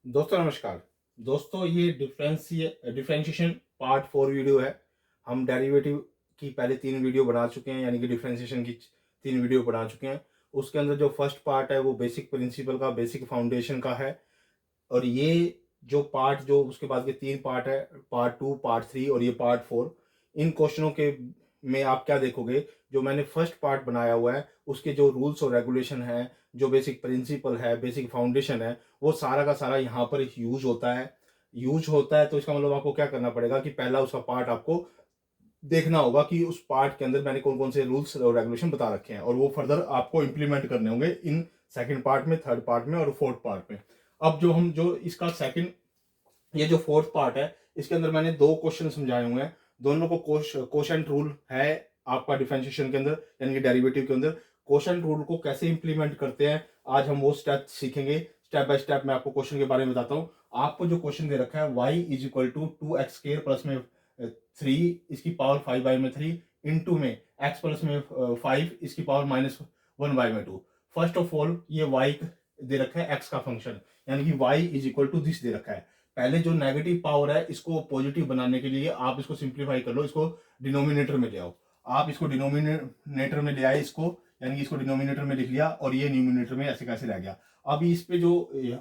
दोस्तों नमस्कार। दोस्तों ये डिफरेंशिएशन पार्ट 4 वीडियो है। हम डेरिवेटिव की पहले 3 वीडियो बना चुके हैं, यानी कि डिफरेंशिएशन की 3 वीडियो बना चुके हैं। उसके अंदर जो फर्स्ट पार्ट है वो बेसिक प्रिंसिपल का, बेसिक फाउंडेशन का है। और ये जो पार्ट, जो उसके बाद के 3 पार्ट है, पार्ट 2, पार्ट 3 और ये पार्ट 4, इन क्वेश्चनों के में आप क्या देखोगे, जो मैंने फर्स्ट पार्ट बनाया हुआ है उसके जो रूल्स और रेगुलेशन है, जो बेसिक प्रिंसिपल है, बेसिक फाउंडेशन है, वो सारा का सारा यहाँ पर यूज होता है। तो इसका मतलब आपको क्या करना पड़ेगा कि पहला उसका पार्ट आपको देखना होगा कि उस पार्ट के अंदर मैंने कौन कौन से रूल्स और रेगुलेशन बता रखे हैं, और वो फर्दर आपको इंप्लीमेंट करने होंगे इन सेकंड पार्ट में, थर्ड पार्ट में और फोर्थ पार्ट में। अब जो इसका सेकंड, ये जो फोर्थ पार्ट है, इसके अंदर मैंने 2 क्वेश्चन समझाए हुए हैं। दोनों को कोशेंट रूल है आपका डिफरेंशिएशन के अंदर, यानी कि डेरिवेटिव के अंदर। कोशेंट रूल को कैसे इंप्लीमेंट करते हैं, आज हम वो स्टेप सीखेंगे। स्टेप बाय स्टेप मैं आपको क्वेश्चन के बारे में बताता हूँ। आपको जो क्वेश्चन दे रखा है, y इज इक्वल टू 2x² प्लस में 3 इसकी पावर 5/3 इंटू में x प्लस में 5 इसकी पावर -1/2। फर्स्ट ऑफ ऑल ये y दे रखा है, x का फंक्शन, यानी कि y is equal to this दे रखा है। पहले जो नेगेटिव पावर है इसको पॉजिटिव बनाने के लिए आप इसको सिंप्लीफाई कर लो, इसको डिनोमिनेटर में ले आओ। आप इसको डिनोमिनेटर में ले आए, इसको यानी कि इसको डिनोमिनेटर में लिख लिया और ये न्यूमिनेटर में ऐसे कैसे रह गया। अब इस पे जो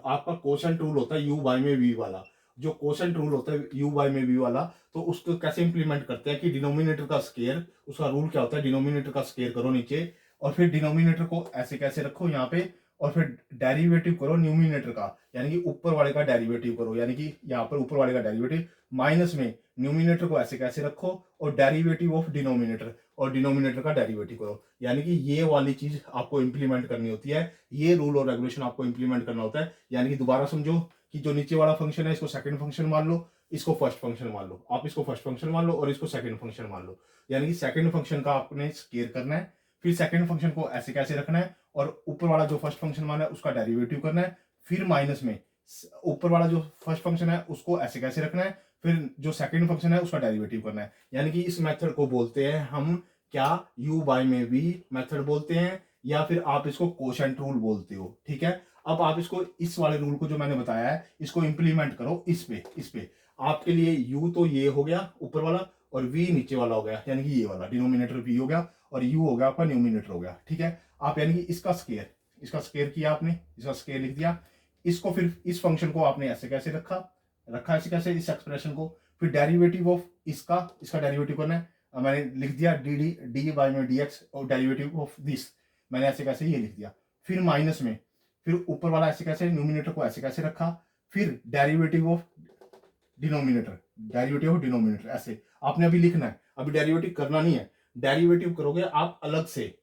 आपका कोशेंट रूल होता है यू बाय में वी वाला, जो कोशेंट रूल होता है यू बाय में वी वाला, तो उसको कैसे इंप्लीमेंट करते हैं कि डिनोमिनेटर का स्केयर, उसका रूल क्या होता है, डिनोमिनेटर का स्केयर करो नीचे, और फिर डिनोमिनेटर को ऐसे कैसे रखो यहाँ पे, और फिर डेरिवेटिव करो न्यूमिनेटर का, यानी कि ऊपर वाले का डेरिवेटिव करो, यानी कि यहाँ पर ऊपर वाले का डेरिवेटिव माइनस में न्यूमिनेटर को ऐसे कैसे रखो और डेरिवेटिव ऑफ डिनोमिनेटर, और डिनोमिनेटर का डेरिवेटिव करो। यानी कि ये वाली चीज आपको इंप्लीमेंट करनी होती है, ये रूल और रेगुलेशन आपको इंप्लीमेंट करना होता है। यानी कि दोबारा समझो कि जो नीचे वाला फंक्शन है इसको सेकंड फंक्शन मान लो, इसको फर्स्ट फंक्शन मान लो, आप इसको फर्स्ट फंक्शन मान लो और इसको सेकंड फंक्शन मान लो। यानी कि सेकंड फंक्शन का आपने स्केयर करना है, फिर सेकंड फंक्शन को ऐसे कैसे रखना है, और ऊपर वाला जो फर्स्ट फंक्शन माना है उसका डेरिवेटिव करना है, फिर माइनस में ऊपर वाला जो फर्स्ट फंक्शन है उसको ऐसे कैसे रखना है, फिर जो सेकंड फंक्शन है उसका डेरिवेटिव करना है। यानी कि इस मेथड को बोलते हैं हम क्या, यू बाय में वी मेथड बोलते हैं, या फिर आप इसको कोशेंट रूल बोलते हो। ठीक है, अब आप इसको, इस वाले रूल को जो मैंने बताया है इसको इंप्लीमेंट करो इस पे। आपके लिए यू तो ये हो गया ऊपर वाला, और वी नीचे वाला हो गया, यानी कि ये वाला डिनोमिनेटर वी हो गया और यू हो गया आपका न्यूमिनेटर हो गया। ठीक है, आप यानी कि इसका स्केयर किया आपने, इसका स्केयर लिख दिया। इसको फिर इस फंक्शन को आपने ऐसे कैसे रखा रखा ऐसे कैसे, इस एक्सप्रेशन को, फिर डेरिवेटिव ऑफ इसका डेरिवेटिव करना है। मैंने लिख दिया डी बाय में डी एक्स, और डेरिवेटिव ऑफ दिस मैंने ऐसे कैसे ये लिख दिया। फिर माइनस में, फिर ऊपर वाला ऐसे कैसे, न्यूमिनेटर को ऐसे कैसे रखा, फिर डेरिवेटिव ऑफ डिनोमिनेटर ऐसे आपने अभी लिखना है। अभी डेरिवेटिव करना नहीं है, डेरिवेटिव करोगे आप अलग से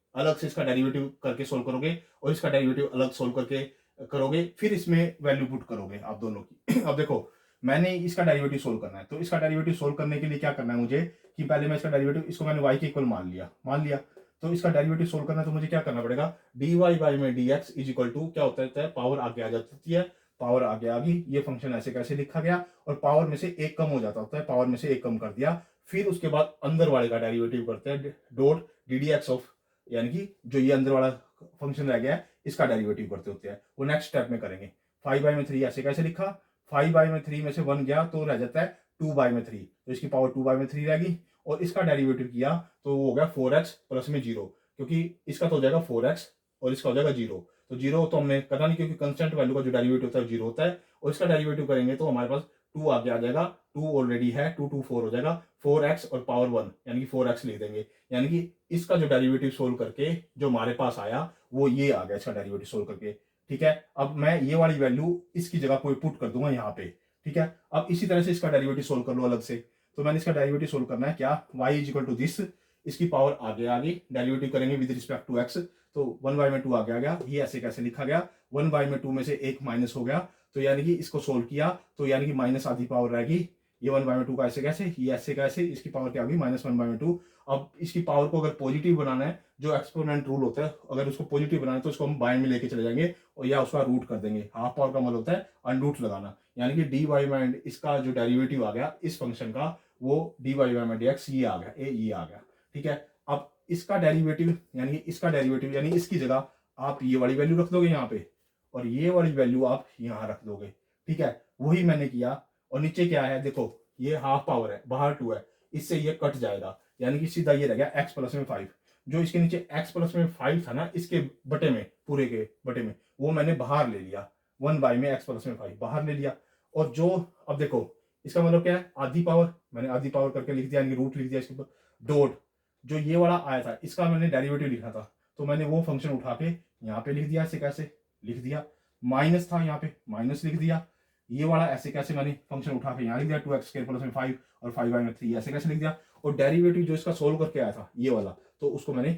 इसका डेरिवेटिव करके सोल्व करोगे, और इसका डेरिवेटिव अलग सोल्व करके करोगे, फिर इसमें वैल्यू पुट करोगे आप दोनों की। अब देखो, मैंने इसका डेरिवेटिव सोल्व करना है, तो इसका डेरिवेटिव सोल्व करने के लिए क्या करना है मुझे, कि पहले मैं इसका डेरिवेटिव, इसको मैंने y के इक्वल मान लिया। तो इसका डेरिवेटिव सोल्व करना है तो मुझे क्या करना पड़ेगा, dy बाई में dx इज इक्वल टू क्या होता है, पावर आगे आ जाती है, पावर आगे आ गई, ये फंक्शन ऐसे कैसे लिखा गया, और पावर में से एक कम हो जाता होता है, पावर में से एक कम कर दिया। फिर उसके बाद अंदर वाले का डेरिवेटिव करते हैं, dot D D x of, यानी कि जो ये अंदर वाला फंक्शन रह गया है इसका डेरिवेटिव करते होते हैं, वो नेक्स्ट स्टेप में करेंगे। 5/3 ऐसे कैसे लिखा, 5/3 में से 1 गया तो रह जाता है 2/3, तो इसकी पावर 2/3 रहेगी, और इसका डेरिवेटिव किया तो वो हो गया 4x प्लस में 0, क्योंकि इसका तो हो जाएगा 4x और इसका हो जाएगा 0। तो 0 तो हमने करना नहीं, क्योंकि कंस्टेंट वैल्यू का जो डेरिवेटिव होता है 0 होता है, और इसका डेरिवेटिव करेंगे तो हमारे पास 2 आगे आ जाएगा, 2 ऑलरेडी है, 2 2 4 हो जाएगा, 4x और पावर 1 यानी कि 4x लिख देंगे। यानी कि इसका जो डेरिवेटिव सोल्व करके जो हमारे पास आया वो ये आ गया, इसका डेरिवेटिव सोल्व करके। ठीक है, अब मैं ये वाली वैल्यू इसकी जगह कोई पुट कर दूंगा यहाँ पे। ठीक है, अब इसी तरह से इसका डेरिवेटिव सोल्व कर लो अलग से। तो मैंने इसका डेरिवेटिव सोल्व करना है क्या, y is equal to this, इसकी पावर आगे आ गई, डेरिवेटिव करेंगे विद रिस्पेक्ट टू x, तो 1/2 आगे आ गया, ये ऐसे कैसे लिखा गया, 1/2 में से एक माइनस हो गया, तो यानी कि इसको सोल्व किया तो यानी कि माइनस आधी पावर रहेगी, ये 1/2 का ऐसे कैसे, ये ऐसे कैसे, इसकी पावर क्या होगी -1/2। अब इसकी पावर को अगर पॉजिटिव बनाना है, जो एक्सपोनेंट रूल होता है, अगर उसको पॉजिटिव बनाना है तो उसको हम बाय में लेके चले जाएंगे, और या उसका रूट कर देंगे। हाफ पावर का मतलब होता है अनरूट लगाना, यानी कि डी वाई में इसका जो डेरिवेटिव आ गया इस फंक्शन का, वो डी वाई में डी एक्स ये आ गया, ये आ गया। ठीक है, अब इसका डेरिवेटिव यानी इसकी जगह आप ये वाली वैल्यू रख दोगे यहाँ पे, और ये वाली वैल्यू आप यहाँ रख दोगे। ठीक है, वही मैंने किया। और नीचे क्या है देखो, ये हाफ पावर है, बाहर 2 है, इससे ये कट जाएगा, यानी कि सीधा ये रह गया x प्लस में 5। जो इसके नीचे x प्लस में 5 था ना, इसके बटे में, पूरे के बटे में, वो मैंने बाहर ले लिया, 1 में x प्लस में 5 बाहर ले लिया। और जो अब देखो, इसका मतलब क्या है, आधी पावर, मैंने आधी पावर करके लिख दिया, यानी रूट लिख दिया इसके ऊपर, डॉट जो ये वाला आया था इसका मैंने डेरिवेटिव लिखा था, तो मैंने वो फंक्शन उठा के यहाँ पे लिख दिया, ऐसे कैसे लिख दिया, माइनस था यहाँ पे माइनस लिख दिया, ये वाला ऐसे कैसे मैंने फंक्शन उठा के यहाँ लिख दिया 2x² प्लस में 5 और 5y में 3 ऐसे कैसे लिख दिया। और डेरिवेटिव जो इसका सोल्व करके आया था ये वाला, तो उसको मैंने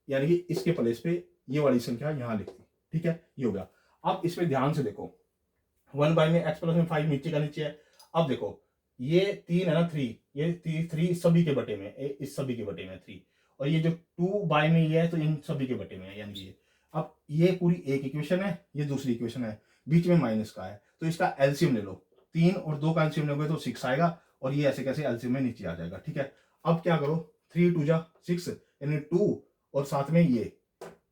यानी कि इसके प्लेस पे ये वाली संख्या यहाँ लिख दी, ठीक है, ये हो गया। अब इसमें ध्यान से देखो, 1 में x प्लस में 5 नीचे का नीचे है। अब देखो ये 3 है ना, 3, ये 3 सभी के बटे में, इस सभी के बटे में 3, और ये जो 2 में ये है तो इन सभी के बटे में है, यानी कि ये। अब ये पूरी एक इक्वेशन है, ये दूसरी इक्वेशन है, बीच में माइनस का है, तो इसका एलसीएम ले लो, 3 और 2 का एलसीएम लोगे तो 6 आएगा, और ये ऐसे कैसे एलसीएम में नीचे आ जाएगा, ठीक है। अब क्या करो, 3 2 जा 6 यानी 2, और साथ में ये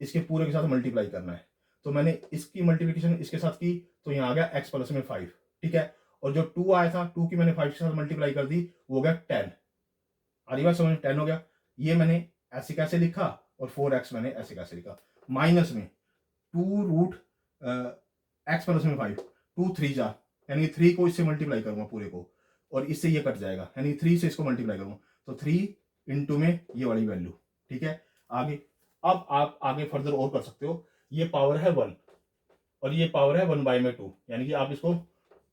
इसके पूरे के साथ मल्टीप्लाई करना है। तो मैंने इसकी मल्टीप्लिकेशन इसके साथ की, तो यहाँ आ गया x प्लस में 5, ठीक है। और जो 2 आया था, 2 की मैंने 5 के साथ मल्टीप्लाई कर दी, वो हो गया 10। आ रही बात समझ, 10 हो गया। ये मैंने ऐसे कैसे लिखा, और 4x मैंने ऐसे कैसे लिखा, माइनस में 2 रूट x प्लस में 5, 2 3 जा, यानी 3 को इससे मल्टीप्लाई करूंगा पूरे को, और इससे ये कट जाएगा, यानी 3 से इसको मल्टीप्लाई करूंगा, तो 3 इंटू में ये वाली वैल्यू, ठीक है। आगे, अब आप आगे फर्दर और कर सकते हो, ये पावर है 1 और ये पावर है 1 में 2, यानी कि आप इसको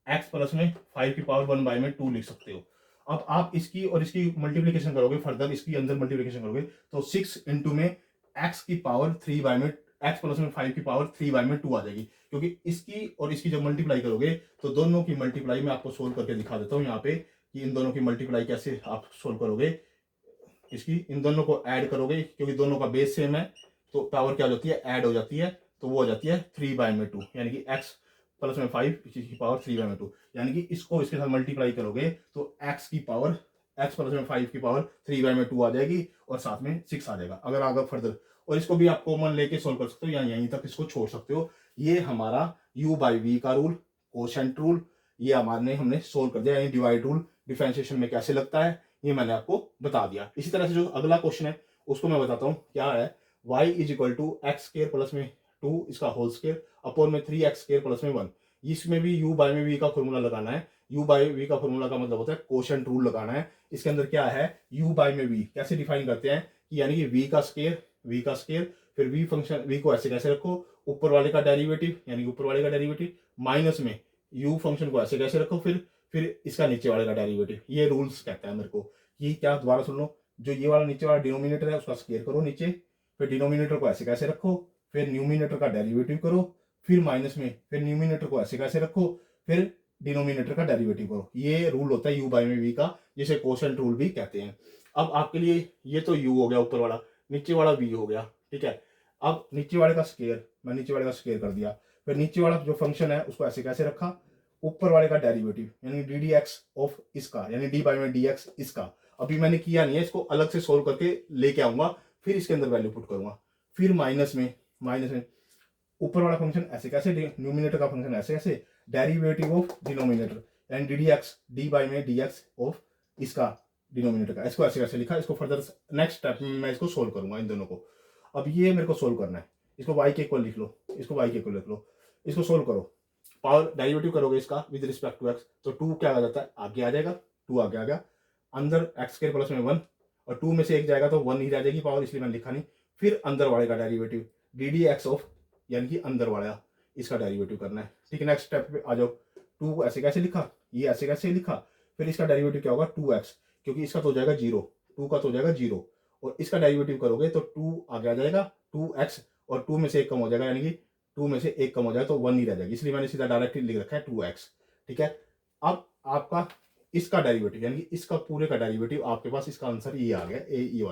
x प्लस में 5 की पावर 1 में 2 लिख सकते हो। अब आप इसकी और इसकी मल्टीप्लिकेशन करोगे, फर्दर इसकी अंदर मल्टीप्लिकेशन करोगे, तो 6 इंटू में x की पावर 3 में, x प्लस में 5 की पावर 3 में 2 आ जाएगी, क्योंकि इसकी और इसकी जब मल्टीप्लाई करोगे तो दोनों की मल्टीप्लाई मैं आपको सोल्व करके दिखा देता हूँ यहाँ पे, कि इन दोनों की मल्टीप्लाई कैसे आप सोल्व करोगे। इसकी इन दोनों को ऐड करोगे, क्योंकि दोनों का बेस सेम है, तो पावर क्या हो जाती है, ऐड हो जाती है, तो वो हो जाती है 3 में 2, यानी कि x प्लस में 5 की पावर 3 में 2, यानी कि इसको इसके साथ मल्टीप्लाई करोगे तो x की पावर, x प्लस में 5 की पावर 3 में 2 आ जाएगी, और साथ में 6 आ जाएगा। अगर आगे फर्दर, और इसको भी आप कॉमन लेके सोल्व कर सकते हो, या यहीं तक इसको छोड़ सकते हो। ये हमारा u/v का रूल, कोशेंट रूल, ये हमने सोल्व कर दिया, यानी डिवाइड रूल डिफरेंशिएशन में कैसे लगता है, ये मैंने आपको बता दिया। इसी तरह से जो अगला क्वेश्चन है उसको मैं बताता हूँ क्या है, y is equal to x² plus में 2 इसका होल स्केयर अपॉन में 3x² प्लस में 1। इसमें भी u/v का फॉर्मूला लगाना है। u/v का फॉर्मूला का मतलब होता है कोशेंट रूल लगाना है। इसके अंदर क्या है, u/v कैसे डिफाइन करते हैं कि यानी कि v का स्केयर, फिर v फंक्शन, v को ऐसे कैसे रखो, ऊपर वाले का डेरिवेटिव, यानी कि ऊपर वाले का डेरिवेटिव, माइनस में u फंक्शन को ऐसे कैसे रखो, फिर इसका नीचे वाले का डेरिवेटिव। ये रूल्स कहता है मेरे को, ये क्या, दोबारा सुन लो, जो ये वाला नीचे वाला डिनोमिनेटर है उसका स्केयर करो नीचे, फिर डिनोमिनेटर को ऐसे कैसे रखो, फिर न्यूमिनेटर का डेरिवेटिव करो, फिर माइनस में, फिर न्यूमिनेटर को ऐसे कैसे रखो, फिर डिनोमिनेटर का डेरिवेटिव करो। ये रूल होता है u/v का, जिसे कोशेंट रूल भी कहते हैं। अब आपके लिए ये तो u हो गया ऊपर वाला, नीचे वाला v हो गया, ठीक है। अब नीचे वाले का स्केयर, मैं नीचे वाले का स्केयर कर दिया, फिर नीचे वाला जो फंक्शन है उसको ऐसे कैसे रखा, ऊपर वाले का डेरिवेटिव, यानी डी डी एक्स ऑफ इसका, यानी डी बाई में डी एक्स इसका। अभी मैंने किया नहीं है, इसको अलग से सोल्व करके लेके आऊंगा, फिर इसके अंदर वैल्यू पुट करूंगा, फिर माइनस में ऊपर वाला फंक्शन ऐसे कैसे, न्यूमिनेटर का फंक्शन ऐसे कैसे, डेरिवेटिव ऑफ डिनोमिनेटर, यानी D D x, D by में डी एक्स ऑफ इसका डिनोमिनेटर का, इसको ऐसे कैसे लिखा। इसको फर्दर नेक्स्ट स्टेप में मैं इसको सोल्व करूंगा इन दोनों को। अब ये मेरे को सोल्व करना है, इसको y के इक्वल लिख लो, इसको y के इक्वल लिख लो, इसको सोल्व करो, पावर डेरिवेटिव करोगे इसका विद रिस्पेक्ट टू x, तो 2 क्या आ जाता है, आगे आ जाएगा, 2 आगे आ गया, अंदर x² प्लस में 1, और 2 में से 1 जाएगा तो 1 ही रह जाएगी पावर, इसलिए मैंने लिखा नहीं। फिर अंदर वाले का derivative D D x of, यानी कि अंदर वाला इसका डेरिवेटिव करना है, ठीक है। नेक्स्ट स्टेप पे आ जाओ, 2 ऐसे कैसे लिखा, ये ऐसे कैसे लिखा, फिर इसका डेरिवेटिव क्या होगा 2x, क्योंकि इसका तो हो जाएगा 0, 2 का तो हो जाएगा 0, और इसका डेरिवेटिव करोगे तो 2 आगे आ जाएगा 2x, और 2 में से 1 कम हो जाएगा, यानी कि 2 में से 1 कम हो जाए तो 1 ही रह जाएगी, इसलिए मैंने सीधा डायरेक्टली लिख रखा है 2x, ठीक है। अब आपका इसका डेरिवेटिव, यानी कि इसका पूरे का डेरिवेटिव, आपके पास इसका आंसर ये आ गया, ये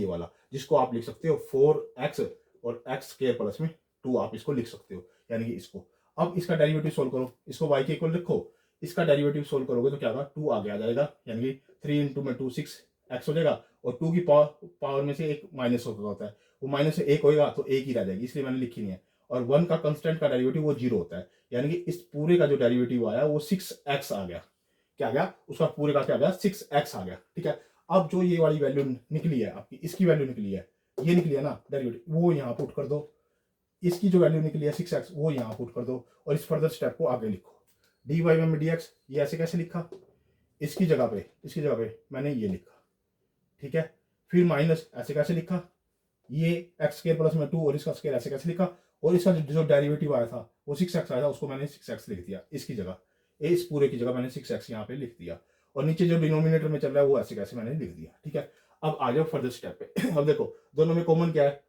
वाला, जिसको आप लिख सकते हो 4x और x² प्लस में 2 आप इसको लिख सकते हो, यानी कि इसको। अब इसका डेरिवेटिव सोल्व करो, इसको y के इक्वल लिखो, इसका डेरिवेटिव सोल्व करोगे तो क्या होगा, 2 आगे आ जाएगा, यानी कि 3 इंटू में 2 6x हो जाएगा, और 2 की पावर में से एक माइनस होता है, वो माइनस से 1 होएगा तो 1 ही रह जाएगी, इसलिए मैंने लिखी नहीं है। और 1 का कंस्टेंट का डेरिवेटिव वो 0 होता है, यानी कि इस पूरे का जो डेरिवेटिव आया वो 6x आ गया। क्या आ गया? उसका पूरे का क्या आ गया? 6x आ गया। ठीक है, अब जो ये वाली वैल्यू निकली है आपकी, इसकी वैल्यू निकली है, ये निकली है ना डेरिवेटिव, वो यहाँ पुट कर दो। इसकी जो वैल्यू निकली है 6x, वो यहाँ पुट कर दो और इस फर्दर स्टेप को आगे लिखो। dy में dx, ये ऐसे कैसे लिखा? इसकी जगह पे मैंने ये लिखा। ठीक है, फिर माइनस ऐसे कैसे लिखा? ये एक्स स्क्वायर प्लस में 2 और इसका स्क्वायर ऐसे कैसे लिखा? और इसका जो डेरिवेटिव आया था वो 6x आया था, उसको मैंने 6x लिख दिया इसकी जगह। इस पूरे की जगह मैंने 6x यहाँ पे लिख दिया और नीचे जो डिनोमिनेटर में चल रहा है वो ऐसे कैसे मैंने लिख दिया। ठीक है, अब आ जाओ फर्दर स्टेप पे। अब देखो दोनों में कॉमन क्या है?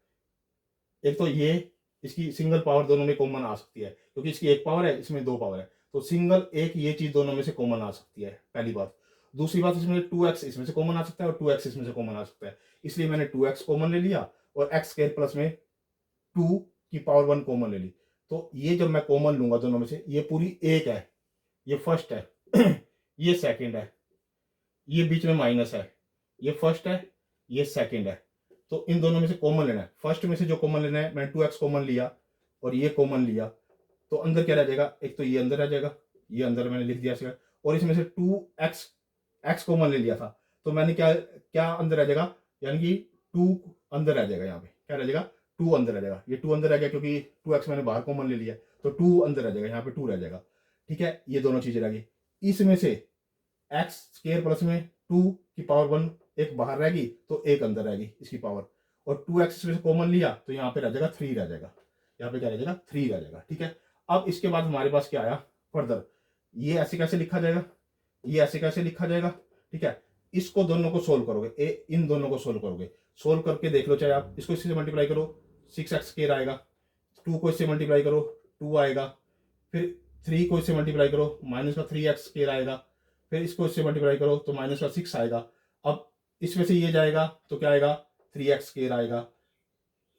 एक तो ये, इसकी सिंगल पावर दोनों में कॉमन आ सकती है क्योंकि इसकी एक पावर है, इसमें 2 पावर है, तो सिंगल एक ये चीज दोनों में से कॉमन आ सकती है, पहली बात। दूसरी बात, इसमें 2x इसमें से कॉमन आ सकता है और 2x इसमें से कॉमन आ सकता है, इसलिए मैंने 2x कॉमन ले लिया और x स्क्वायर प्लस में 2 की पावर 1 कॉमन ले ली। तो ये जब मैं कॉमन लूंगा दोनों में से, ये पूरी एक है, ये फर्स्ट है, ये सेकंड है, ये बीच में माइनस है, ये फर्स्ट है, ये सेकंड है। तो इन दोनों में से कॉमन लेना है। फर्स्ट में से जो कॉमन लेना है, मैंने 2x कॉमन लिया और ये कॉमन लिया, तो अंदर क्या रह जाएगा? एक तो ये अंदर रह जाएगा, ये अंदर मैंने लिख दिया इसका, और इसमें से 2x x कॉमन ले लिया था, तो मैंने क्या क्या अंदर रह जाएगा? यानी कि 2 अंदर रह जाएगा, यहाँ पे क्या रह जाएगा? 2 अंदर रह जाएगा। ये 2 अंदर रह गया क्योंकि 2x मैंने बाहर कॉमन ले लिया, तो 2 अंदर रह जाएगा, यहाँ पे 2 रह जाएगा। ठीक है, ये दोनों चीजें रह गई। इसमें से एक्स स्क्वायर प्लस में 2 की पावर 1 एक बाहर रहेगी, तो एक अंदर रहेगी इसकी पावर, और 2x इसमें से कॉमन लिया तो यहाँ पे रह जाएगा 3 रह जाएगा, यहाँ पे क्या रह जाएगा? 3 रह जाएगा। ठीक है, अब इसके बाद हमारे पास क्या आया फर्दर? ये ऐसे कैसे लिखा जाएगा? ये ऐसे कैसे लिखा जाएगा? ठीक है, इसको दोनों को सोल्व करोगे, इन दोनों को सोल्व करोगे, सोल्व करके देख लो, चाहे आप इसको इससे मल्टीप्लाई करो 6x स्क्वायर आएगा, 2 को इससे मल्टीप्लाई करो 2 आएगा, फिर 3 को इससे मल्टीप्लाई करो माइनस का 3x स्क्वायर आएगा, फिर इसको इससे मल्टीप्लाई करो तो माइनस का 6 आएगा। अब इसमें से ये जाएगा तो क्या आएगा? 3x स्क्वायर आएगा,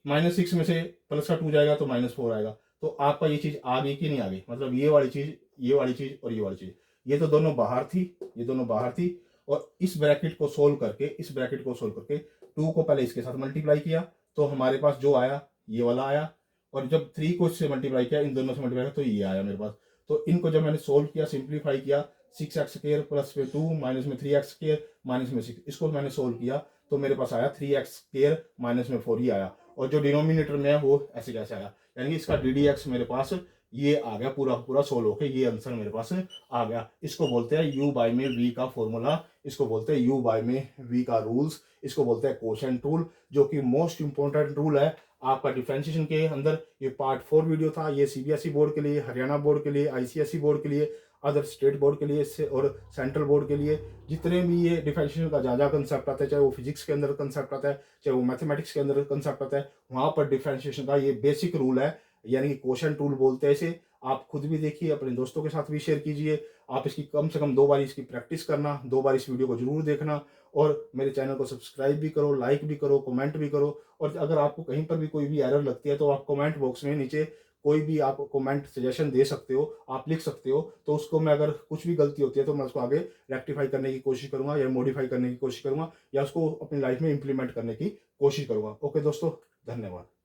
माइनस 6 में से प्लस का 2 जाएगा तो -4 आएगा। तो आपका ये चीज आ गई कि नहीं आ गई? मतलब ये वाली चीज, ये वाली चीज और ये वाली चीज, ये तो दोनों बाहर थी, ये दोनों बाहर थी, और इस ब्रैकेट को सोल्व करके, इस ब्रैकेट को सोल्व करके 2 को पहले इसके साथ मल्टीप्लाई किया तो हमारे पास जो आया ये वाला आया, और जब 3 को इससे मल्टीप्लाई किया, इन दोनों से मल्टीप्लाई किया, तो ये आया मेरे पास। तो इनको जब मैंने सोल्व किया, सिंप्लीफाई किया, 6x स्क्वायर प्लस में 2 माइनस में 3x स्क्वायर माइनस में 6, इसको मैंने सोल्व किया तो मेरे पास आया 3x स्क्वायर माइनस में 4 ही आया, और जो डिनोमिनेटर में है वो ऐसे कैसे आया? यानी कि इसका ddx मेरे पास ये आ गया, पूरा पूरा सोल्व होके ये आंसर मेरे पास आ गया। इसको बोलते हैं u बाय में v का फॉर्मूला, इसको बोलते हैं u बाय में v का रूल्स, इसको बोलते हैं कोशेंट रूल, जो कि मोस्ट इंपॉर्टेंट रूल है आपका डिफरेंशिएशन के अंदर। ये पार्ट 4 वीडियो था, ये सीबीएसई बोर्ड के लिए, हरियाणा बोर्ड के लिए, आईसीएसई बोर्ड के लिए, अदर स्टेट बोर्ड के लिए और सेंट्रल बोर्ड के लिए, जितने भी ये डिफरेंशिएशन का जहाँ जहाँ कंसेप्ट आता है, चाहे वो फिजिक्स के अंदर कंसेप्ट आता है, चाहे वो मैथमेटिक्स के अंदर कंसेप्ट आता है, वहाँ पर डिफरेंशिएशन का ये बेसिक रूल है, यानी कि क्वेश्चन टूल बोलते हैं इसे। आप खुद भी देखिए, अपने दोस्तों के साथ भी शेयर कीजिए, आप इसकी कम से कम 2 बार इसकी प्रैक्टिस करना, 2 बार इस वीडियो को जरूर देखना, और मेरे चैनल को सब्सक्राइब भी करो, लाइक भी करो, कमेंट भी करो, और अगर आपको कहीं पर भी कोई भी एरर लगती है तो आप कमेंट बॉक्स में नीचे कोई भी आप कमेंट सजेशन दे सकते हो, आप लिख सकते हो, तो उसको मैं, अगर कुछ भी गलती होती है तो मैं उसको आगे रेक्टिफाई करने की कोशिश करूंगा या मॉडिफाई करने की कोशिश करूंगा या उसको अपनी लाइफ में इंप्लीमेंट करने की कोशिश करूंगा। ओके दोस्तों, धन्यवाद।